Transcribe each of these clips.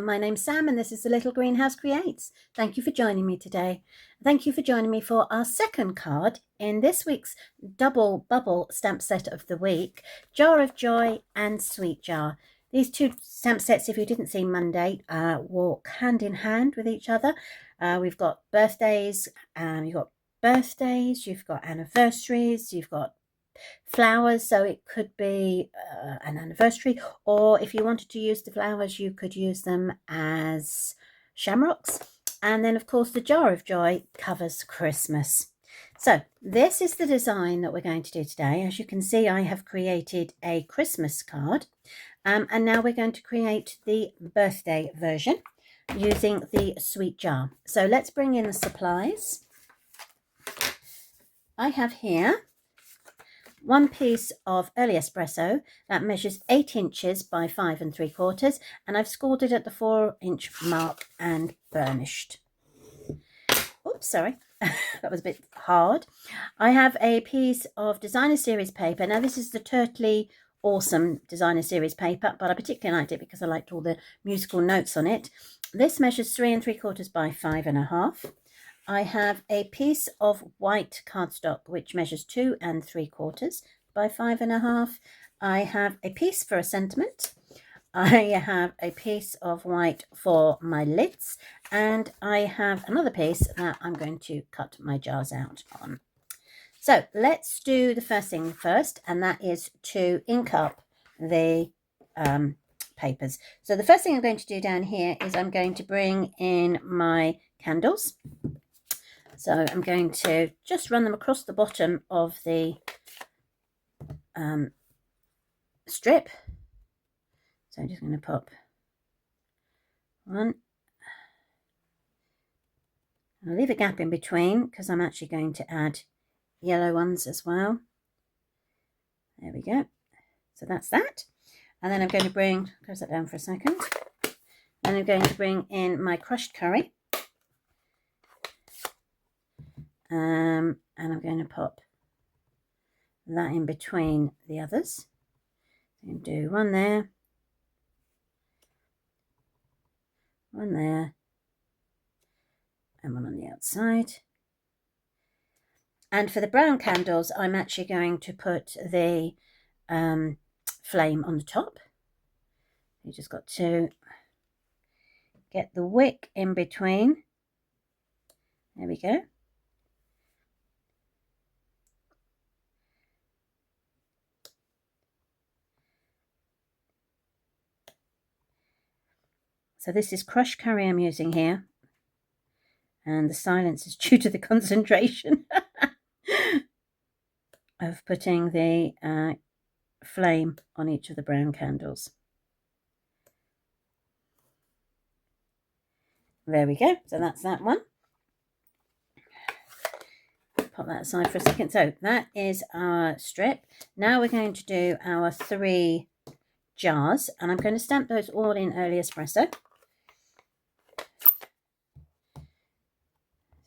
My name's Sam and this is The Little Greenhouse Creates. Thank you for joining me today. Thank you for joining me for our second card in this week's double bubble stamp set of the week, Jar of Joy and Sweet Jar. These two stamp sets, if you didn't see Monday, walk hand in hand with each other. We've got birthdays, you've got anniversaries, you've got flowers, so it could be an anniversary, or if you wanted to use the flowers you could use them as shamrocks. And then of course the Jar of Joy covers Christmas. So this is the design that we're going to do today. As you can see, I have created a Christmas card, and now we're going to create the birthday version using the Sweet Jar. So let's bring in the supplies. I have here one piece of early espresso that measures 8 inches by 5 3/4, and I've scored it at the 4-inch mark and burnished. Oops, sorry, that was a bit hard. I have a piece of designer series paper. Now this is the Turtley Awesome designer series paper, but I particularly liked it because I liked all the musical notes on it. This measures 3 3/4 by 5 1/2. I have a piece of white cardstock which measures 2 3/4 by 5 1/2. I have a piece for a sentiment. I have a piece of white for my lids, and I have another piece that I'm going to cut my jars out on. So let's do the first thing first, and that is to ink up the papers. So the first thing I'm going to do down here is I'm going to bring in my candles. So I'm going to just run them across the bottom of the strip. So I'm just going to pop one. I'll leave a gap in between because I'm actually going to add yellow ones as well. There we go. So that's that. And then I'm going to close that down for a second. And I'm going to bring in my crushed curry. And I'm going to pop that in between the others. I'm going to do one there, one there, and one on the outside. And for the brown candles, I'm actually going to put the flame on the top. You just got to get the wick in between. There we go. So this is crushed curry I'm using here, and the silence is due to the concentration of putting the flame on each of the brown candles. There we go. So that's that one. Pop that aside for a second. So that is our strip. Now we're going to do our 3 jars, and I'm going to stamp those all in early espresso.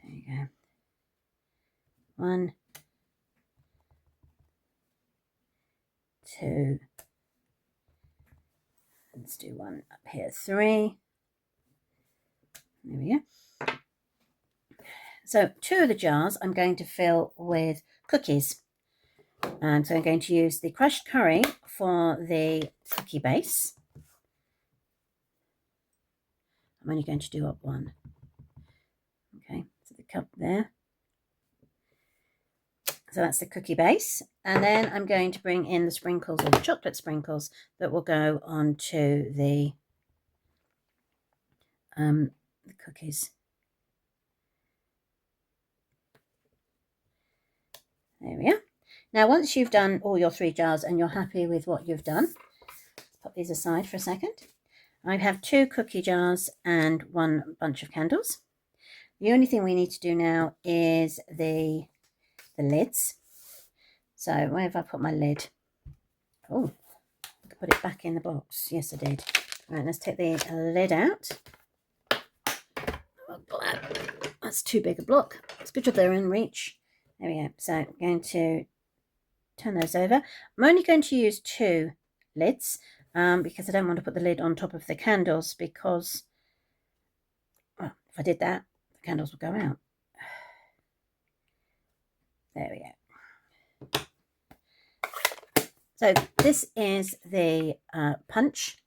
There you go. 1, 2. Let's do one up here. 3. There we go. So 2 of the jars I'm going to fill with cookies. And so I'm going to use the crushed curry for the cookie base. I'm only going to do up 1. Okay, so the cup there. So that's the cookie base. And then I'm going to bring in the sprinkles, or the chocolate sprinkles, that will go onto the cookies. There we are. Now, once you've done all your 3 jars and you're happy with what you've done, put these aside for a second. I have 2 cookie jars and 1 bunch of candles. The only thing we need to do now is the lids. So where have I put my lid? Oh, I put it back in the box. Yes, I did. Right, let's take the lid out. I'll That's too big a block. It's a good job they're in reach. There we go. So I'm going to turn those over. I'm only going to use 2 lids because I don't want to put the lid on top of the candles because, well, if I did that, the candles would go out. There we go. So this is the punch.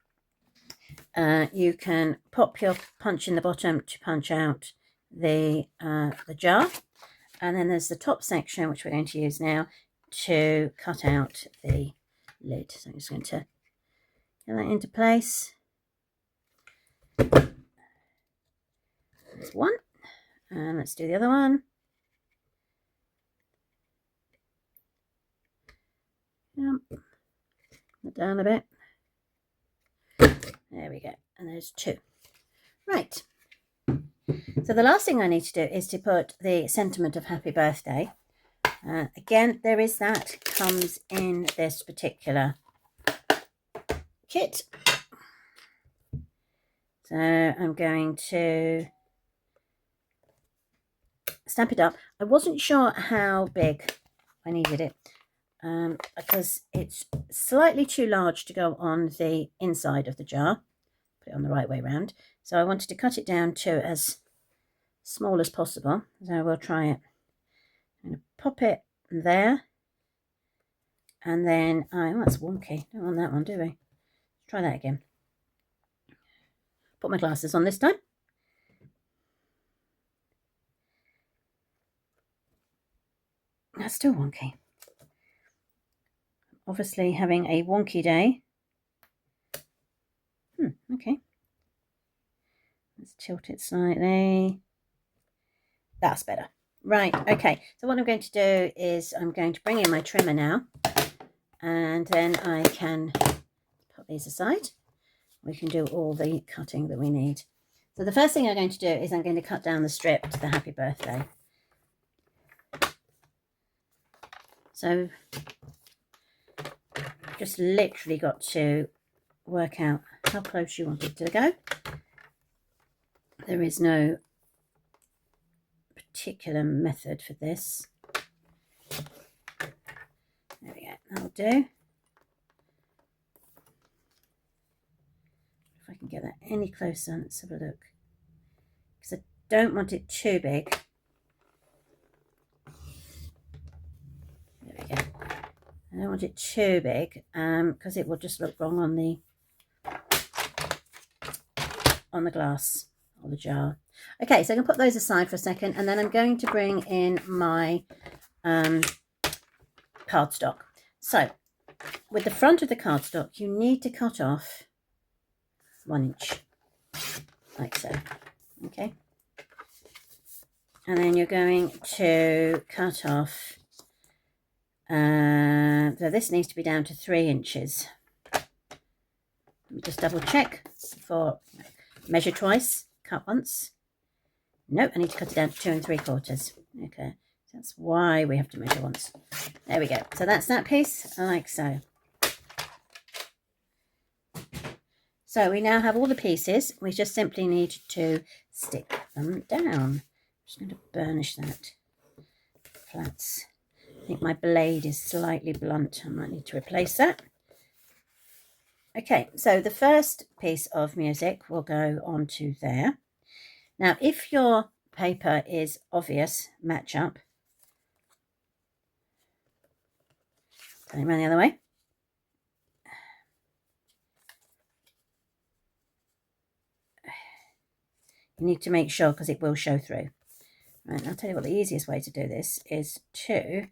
You can pop your punch in the bottom to punch out the jar, and then there's the top section which we're going to use now to cut out the lid. So I'm just going to get that into place. There's one, and let's do the other one. Yep. Down a bit. There we go. And there's 2. Right. So the last thing I need to do is to put the sentiment of happy birthday. Again, there is that. Comes in this particular kit. So I'm going to stamp it up. I wasn't sure how big I needed it. Because it's slightly too large to go on the inside of the jar. Put it on the right way round. So I wanted to cut it down to as small as possible. So we'll try it. I'm going to pop it there. And then, oh, that's wonky. Don't want that one, do we? Try that again. Put my glasses on this time. That's still wonky. Obviously having a wonky day. Okay. Let's tilt it slightly. That's better. Right, okay. So what I'm going to do is I'm going to bring in my trimmer now. And then I can put these aside. We can do all the cutting that we need. So the first thing I'm going to do is I'm going to cut down the strip to the happy birthday. So just literally got to work out how close you want it to go. There is no particular method for this. There we go, that'll do. If I can get that any closer, let's have a look. Because I don't want it too big. There we go. I don't want it too big because it will just look wrong on the glass or the jar. Okay, so I can put those aside for a second, and then I'm going to bring in my cardstock. So with the front of the cardstock, you need to cut off 1 inch, like so. Okay, and then you're going to cut off. So this needs to be down to 3 inches. Let me just double check for measure twice, cut once. Nope, I need to cut it down to 2 3/4. Okay, that's why we have to measure once. There we go. So that's that piece, like so. So we now have all the pieces. We just simply need to stick them down. I'm just going to burnish that flats. I think my blade is slightly blunt. I might need to replace that. Okay, so the first piece of music will go onto there. Now, if your paper is obvious, match up. Turn it around the other way. You need to make sure because it will show through. Right, I'll tell you what the easiest way to do this is to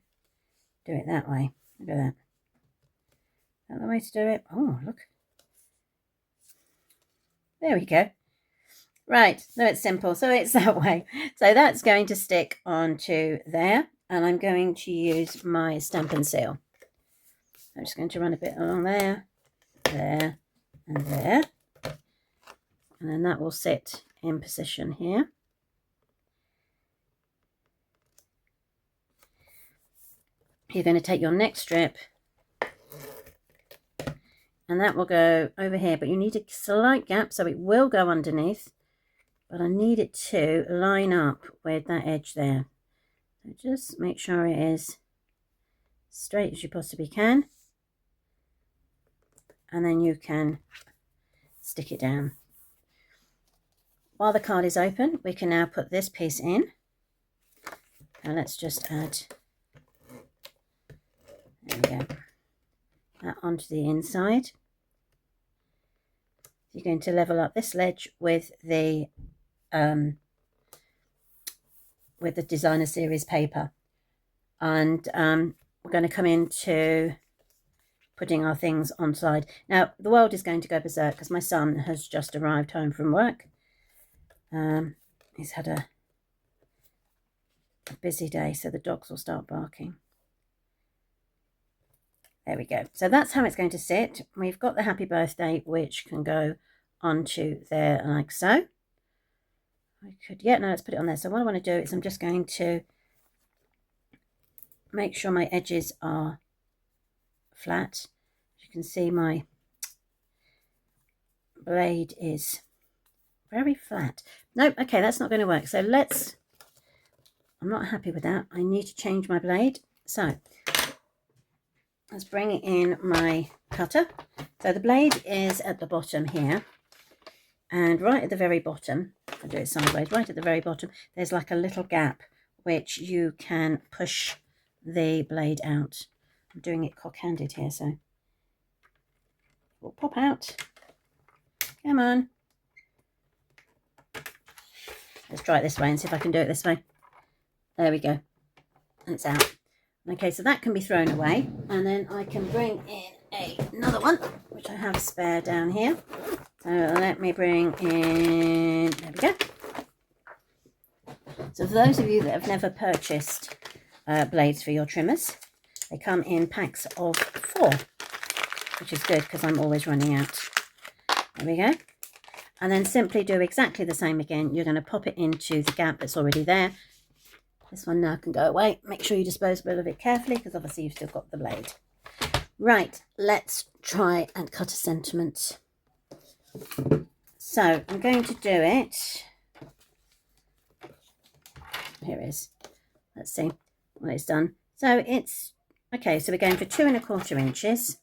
do it that way. Look at that. Is that the way to do it? Oh, look. There we go. Right, so it's simple. So it's that way. So that's going to stick onto there. And I'm going to use my stamp and seal. I'm just going to run a bit along there, there, and there. And then that will sit in position here. You're going to take your next strip and that will go over here, but you need a slight gap so it will go underneath, but I need it to line up with that edge there. So just make sure it is straight as you possibly can, and then you can stick it down. While the card is open, we can now put this piece in. Now let's just add, there we go, that onto the inside. You're going to level up this ledge with the designer series paper, and we're going to come into putting our things on side. Now the world is going to go berserk because my son has just arrived home from work. He's had a busy day, so the dogs will start barking. There we go. So that's how it's going to sit. We've got the happy birthday, which can go onto there like so. I could, yeah, no, let's put it on there. So what I want to do is I'm just going to make sure my edges are flat. As you can see, my blade is very flat. Nope, okay, that's not going to work. So I'm not happy with that. I need to change my blade. So let's bring in my cutter. So the blade is at the bottom here, and right at the very bottom, I'll do it sideways, right at the very bottom, there's like a little gap which you can push the blade out. I'm doing it cock-handed here, so it will pop out. Come on. Let's try it this way and see if I can do it this way. There we go. And it's out. Okay, so that can be thrown away, and then I can bring in another one, which I have spare down here. So let me bring in, there we go. So for those of you that have never purchased blades for your trimmers, they come in packs of 4, which is good because I'm always running out. There we go. And then simply do exactly the same again. You're going to pop it into the gap that's already there. This one now can go away. Make sure you dispose of it carefully because obviously you've still got the blade. Right, let's try and cut a sentiment. So I'm going to do it. Here it is. Let's see what it's done. So it's, okay, so we're going for 2 1/4 inches.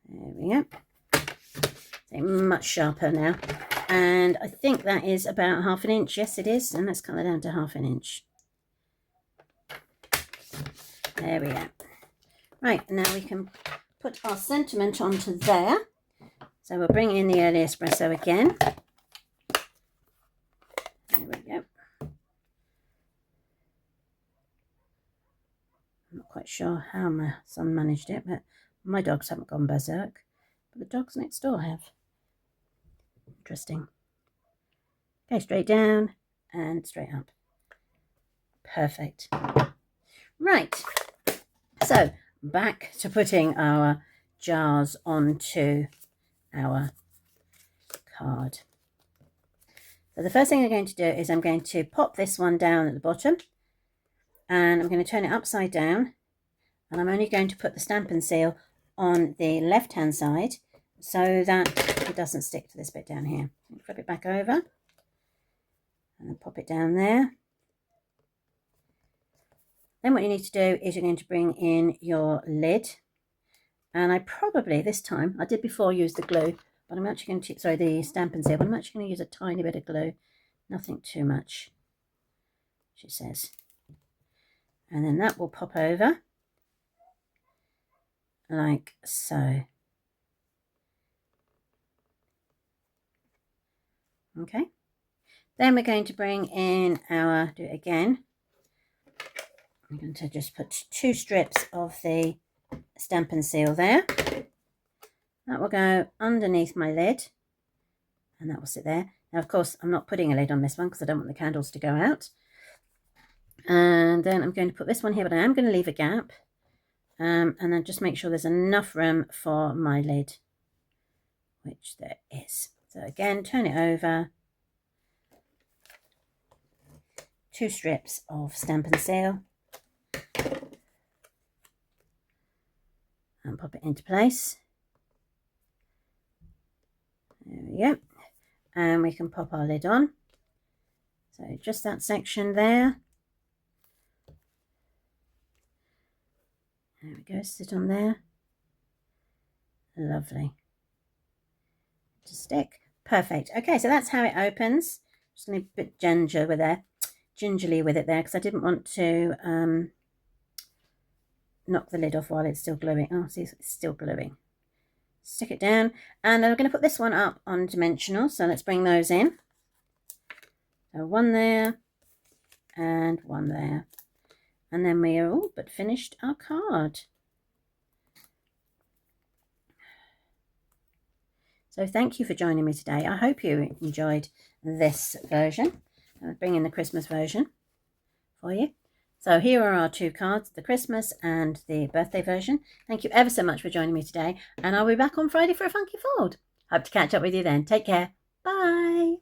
There we go. So much sharper now. And I think that is about 1/2 inch. Yes, it is. And let's cut that down to 1/2 inch. There we go. Right, now we can put our sentiment onto there. So we'll bring in the early espresso again. There we go. I'm not quite sure how my son managed it, but my dogs haven't gone berserk. But the dogs next door have. Interesting. Okay, straight down and straight up. Perfect. Right. So back to putting our jars onto our card. So the first thing I'm going to do is I'm going to pop this one down at the bottom, and I'm going to turn it upside down, and I'm only going to put the stamp and seal on the left hand side so that it doesn't stick to this bit down here. Flip it back over and then pop it down there. Then what you need to do is you're going to bring in your lid, and I probably this time, I did before use the glue, but I'm actually going to, sorry, the stamp and seal, but I'm actually going to use a tiny bit of glue, nothing too much, she says. And then that will pop over like so. Okay, then we're going to bring in our, do it again. I'm going to just put 2 strips of the stamp and seal there. That will go underneath my lid, and that will sit there. Now, of course, I'm not putting a lid on this one because I don't want the candles to go out. And then I'm going to put this one here, but I am going to leave a gap. And then just make sure there's enough room for my lid, which there is. So again, turn it over. 2 strips of stamp and seal. And pop it into place. There we go. and we can pop our lid on. So just that section there. There we go, sit on there. Lovely. To stick. Perfect. Okay, so that's how it opens. Just going to be a bit gingerly with it there, because I didn't want to knock the lid off while it's still gluing. Oh, see, it's still gluing. Stick it down, and I'm going to put this one up on dimensional, so let's bring those in. So one there and one there, and then we are all but finished our card. So thank you for joining me today. I hope you enjoyed this version. I'll bring in the Christmas version for you. So here are our two cards, the Christmas and the birthday version. Thank you ever so much for joining me today, and I'll be back on Friday for a funky fold. Hope to catch up with you then. Take care. Bye.